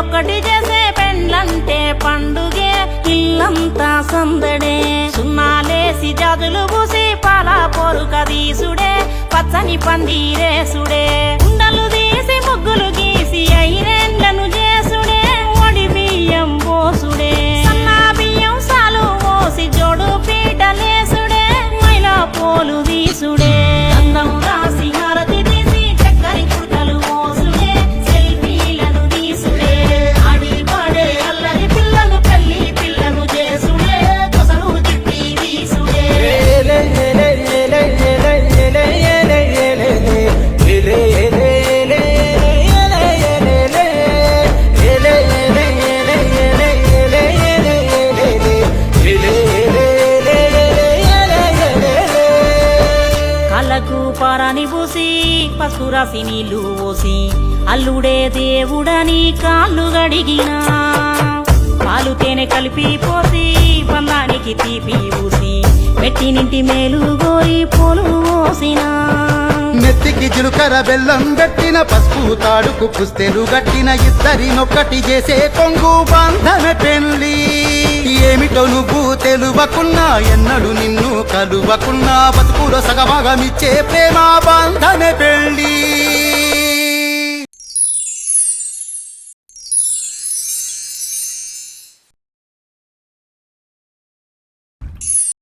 ఒక్కటి చేసే పెండ్లంటే పండుగే ఇల్లంతా సందడే సున్నాలేసి జాజులు పూసి పాల పొరుక తీసుడే పచ్చని పందిరేసుడే ఉండలు తీసి ముగ్గులు గీసి ఐరేండ్లను చేసుడే ఒడి బియ్యం పోసుడే సన్నా బియ్యం సాలు పోసి జోడు పీటలేసుడే మైలా పోలు తీసుడే అందం రాసి హారతి తీసి చక్కరి కుర్తలు మోసుడే సెల్ఫీలను తీసుడే ఆడి పాడే అల్లరి పిల్లలు పెళ్లి పిల్లను చేసుడే కొసలు తిప్పి తీసుడే కళ్ళకు పారాని పూసి పసుపు రాసి నీళ్లు పోసి అల్లుడే దేవుడని కాళ్ళు గడిగినా పాలు తేనె కలిపి పోసి బంధానికి తీపి పూసి పెట్టినింటి మేలు గోరి పోలు పోసినా నెత్తికి జీలకర్ర బెల్లం గట్టిన పసుపు తాడుకు పుస్తెలు గట్టిన ఇద్దరినొక్కటి చేసే కొంగు బంధమే పెళ్లి ఏమిటో నువ్వు తెలువకున్నా ఎన్నడు నిన్ను కలువకున్నా బతుకులో సగభాగమిచ్చే ప్రేమ బంధమే పెళ్లి